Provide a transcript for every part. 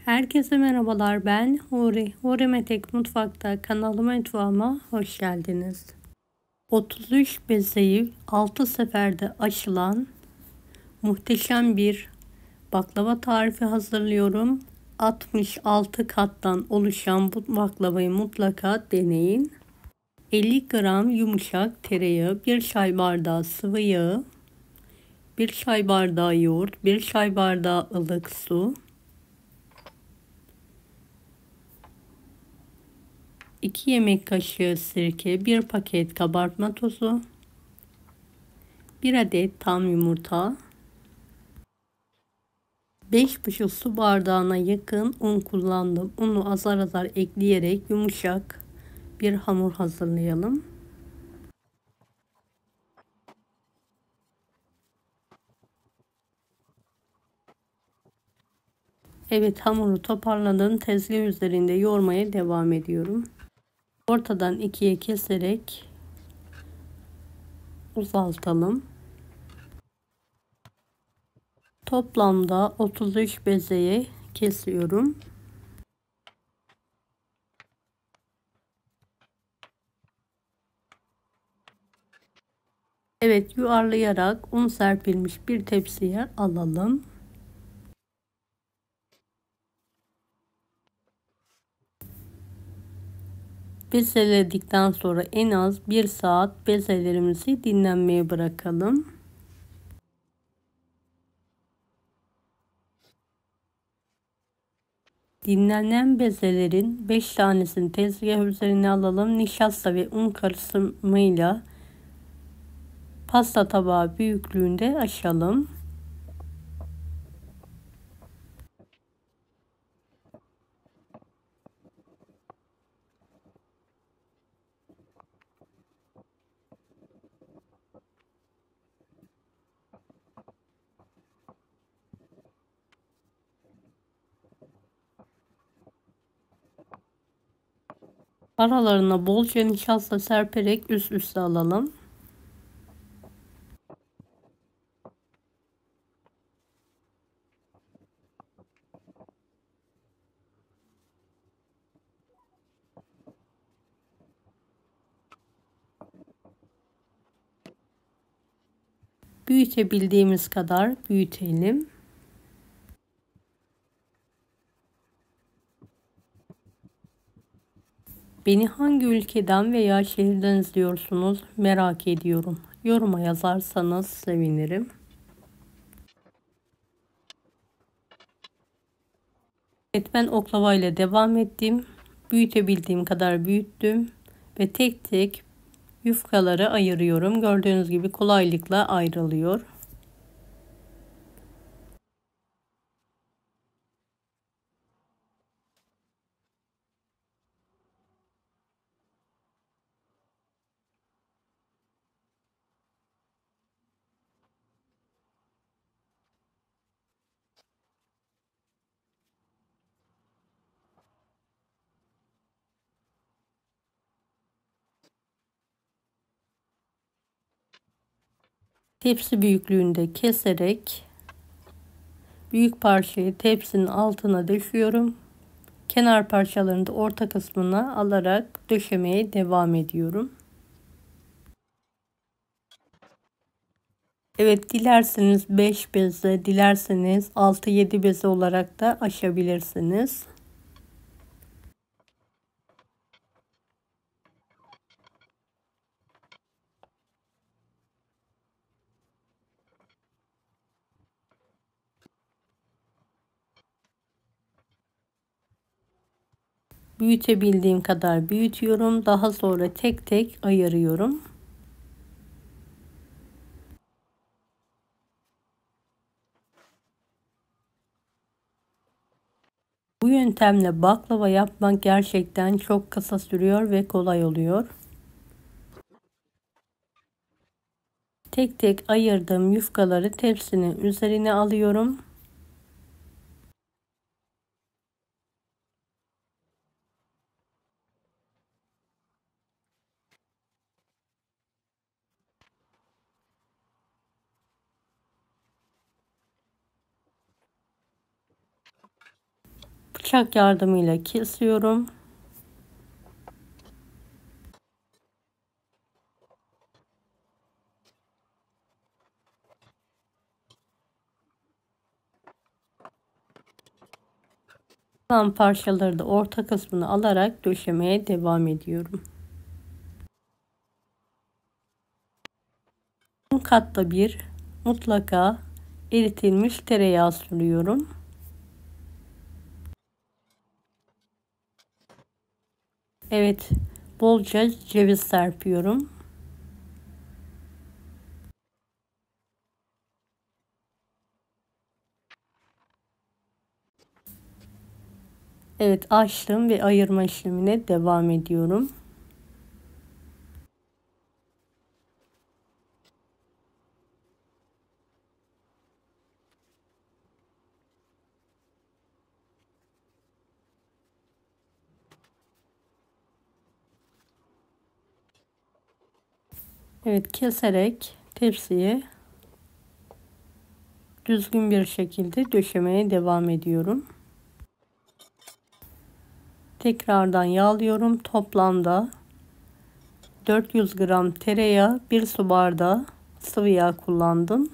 Herkese merhabalar, ben Huri. Huri Metek Mutfak'ta kanalıma, mutfağıma hoş geldiniz. 33 bezeyi 6 seferde aşılan muhteşem bir baklava tarifi hazırlıyorum. 66 kattan oluşan bu baklavayı mutlaka deneyin. 50 gram yumuşak tereyağı, 1 çay bardağı sıvı yağ, 1 çay bardağı yoğurt, 1 çay bardağı ılık su, 2 yemek kaşığı sirke, 1 paket kabartma tozu, 1 adet tam yumurta, 5,5 su bardağına yakın un kullandım. Unu azar azar ekleyerek yumuşak bir hamur hazırlayalım. Evet, hamuru toparladım. Tezgah üzerinde yoğurmaya devam ediyorum. Ortadan ikiye keserek uzaltalım. Toplamda 33 bezeye kesiyorum. Evet, yuvarlayarak un serpilmiş bir tepsiye alalım. Bezeledikten sonra en az 1 saat bezelerimizi dinlenmeye bırakalım. Dinlenen bezelerin 5 tanesini tezgah üzerine alalım. Nişasta ve un karışımıyla pasta tabağı büyüklüğünde açalım. Aralarına bolca nişasta serperek üst üste alalım. Büyütebildiğimiz kadar büyütelim. Beni hangi ülkeden veya şehirden izliyorsunuz merak ediyorum. Yoruma yazarsanız sevinirim. Evet, ben oklava ile devam ettim. Büyütebildiğim kadar büyüttüm ve tek tek yufkaları ayırıyorum. Gördüğünüz gibi kolaylıkla ayrılıyor. Tepsi büyüklüğünde keserek büyük parçayı tepsinin altına döşüyorum. Kenar parçalarını da orta kısmına alarak döşemeye devam ediyorum. Evet, dilerseniz 5 beze, dilerseniz 6-7 beze olarak da aşabilirsiniz. Büyütebildiğim kadar büyütüyorum. Daha sonra tek tek ayırıyorum. Bu yöntemle baklava yapmak gerçekten çok kısa sürüyor ve kolay oluyor. Tek tek ayırdığım yufkaları tepsinin üzerine alıyorum. Bıçak yardımıyla kesiyorum. Kalan parçaları da orta kısmını alarak döşemeye devam ediyorum. Katta bir mutlaka eritilmiş tereyağı sürüyorum. Evet, bolca ceviz serpiyorum. Evet, açtım ve ayırma işlemine devam ediyorum. Evet, keserek tepsiye düzgün bir şekilde döşemeye devam ediyorum. Tekrardan yağlıyorum. Toplamda 400 gram tereyağı, 1 su bardağı sıvı yağ kullandım.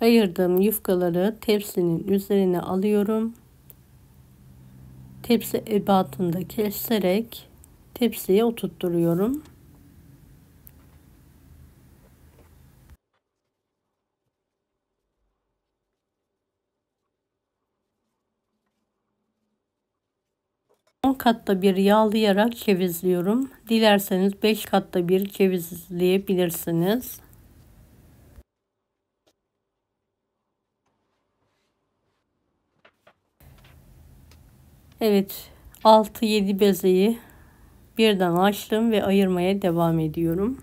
Ayırdığım yufkaları tepsinin üzerine alıyorum. Tepsi ebatında keserek tepsiye oturtturuyorum. On katta bir yağlayarak cevizliyorum. Dilerseniz 5 katta bir cevizleyebilirsiniz. Evet, 6-7 bezeyi birden açtım ve ayırmaya devam ediyorum.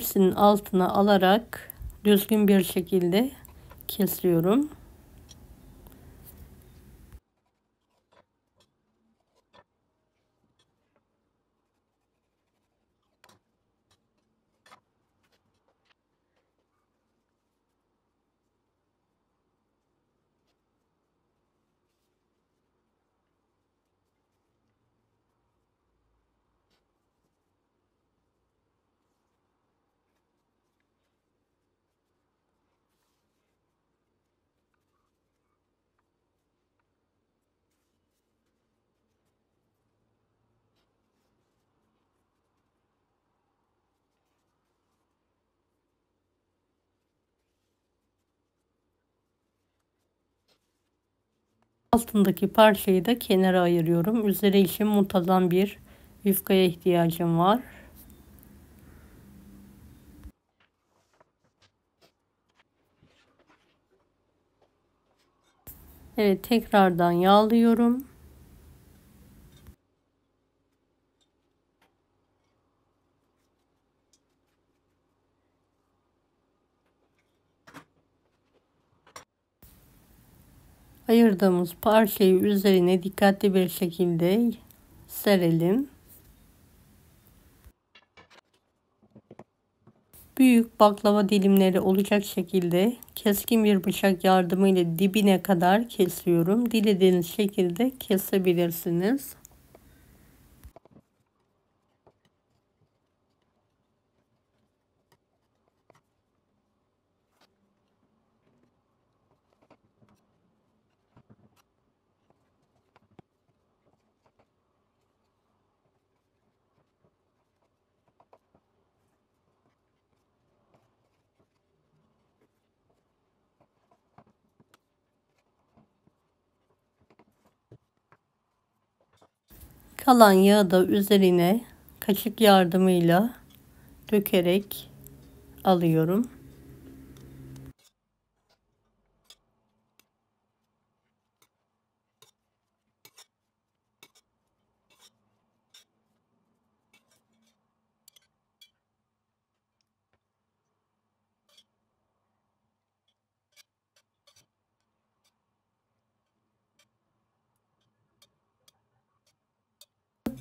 Hepsinin altına alarak düzgün bir şekilde kesiyorum. Altındaki parçayı da kenara ayırıyorum. Üzeri için muntazam bir yufkaya ihtiyacım var. Evet, tekrardan yağlıyorum. Ayırdığımız parçayı üzerine dikkatli bir şekilde serelim. Büyük baklava dilimleri olacak şekilde keskin bir bıçak yardımıyla dibine kadar kesiyorum. Dilediğiniz şekilde kesebilirsiniz. Kalan yağı da üzerine kaşık yardımıyla dökerek alıyorum.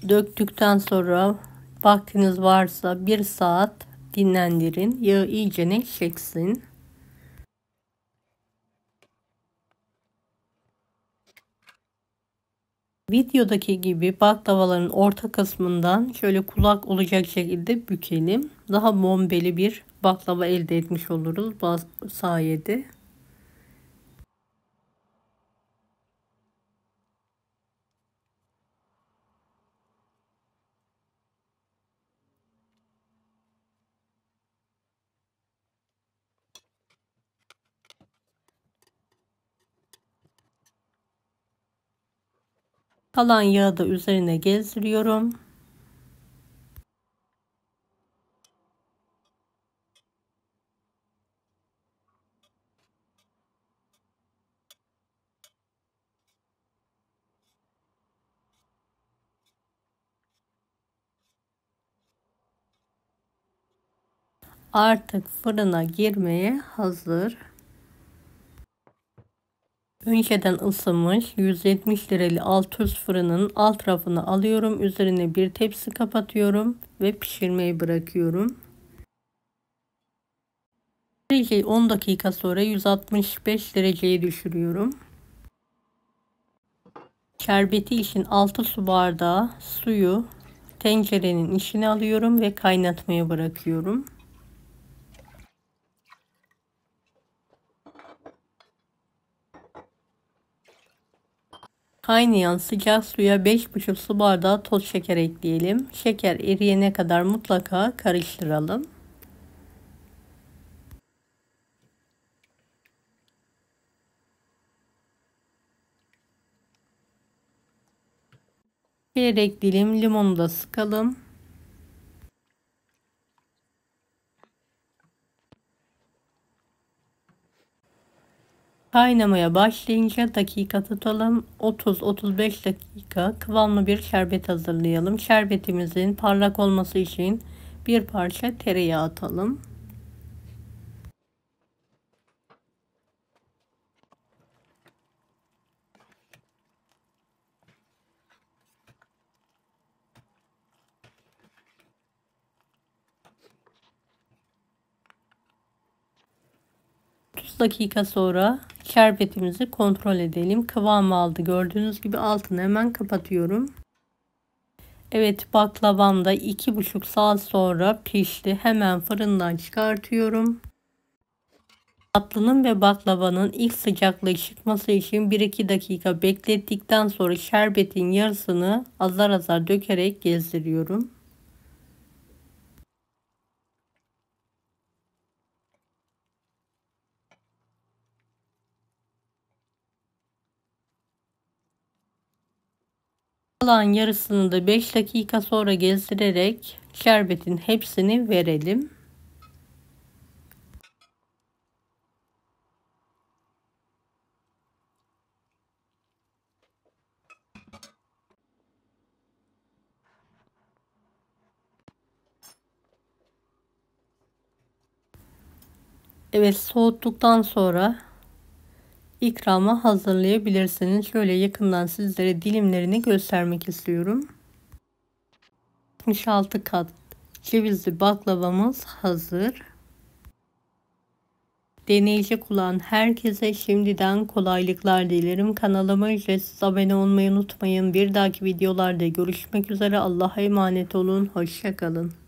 Döktükten sonra vaktiniz varsa 1 saat dinlendirin. Yağı iyice çeksin. Videodaki gibi baklavaların orta kısmından şöyle kulak olacak şekilde bükelim. Daha bombeli bir baklava elde etmiş oluruz bu sayede. Kalan yağı da üzerine gezdiriyorum. Artık fırına girmeye hazır. Önceden ısınmış 170 derece alt üst fırının alt rafını alıyorum. Üzerine bir tepsi kapatıyorum ve pişirmeyi bırakıyorum. Dereceyi 10 dakika sonra 165 dereceye düşürüyorum. Şerbeti için 6 su bardağı suyu tencerenin içine alıyorum ve kaynatmaya bırakıyorum. Kaynayan sıcak suya 5,5 su bardağı toz şeker ekleyelim. Şeker eriyene kadar mutlaka karıştıralım. Çeyrek dilim limonu da sıkalım. Kaynamaya başlayınca dakika tutalım. 30-35 dakika kıvamlı bir şerbet hazırlayalım. Şerbetimizin parlak olması için bir parça tereyağı atalım. Dakika sonra şerbetimizi kontrol edelim. Kıvam aldı. Gördüğünüz gibi altını hemen kapatıyorum. Evet, baklavam da 2,5 saat sonra pişti. Hemen fırından çıkartıyorum. Tatlının ve baklavanın ilk sıcaklığı çıkması için 1-2 dakika beklettikten sonra şerbetin yarısını azar azar dökerek gezdiriyorum. Kalan yarısını da 5 dakika sonra gezdirerek şerbetin hepsini verelim. Evet, soğuttuktan sonra İkrama hazırlayabilirsiniz. Şöyle yakından sizlere dilimlerini göstermek istiyorum. 66 kat cevizli baklavamız hazır. Deneyecek olan herkese şimdiden kolaylıklar dilerim. Kanalıma ücretsiz abone olmayı unutmayın. Bir dahaki videolarda görüşmek üzere. Allah'a emanet olun. Hoşça kalın.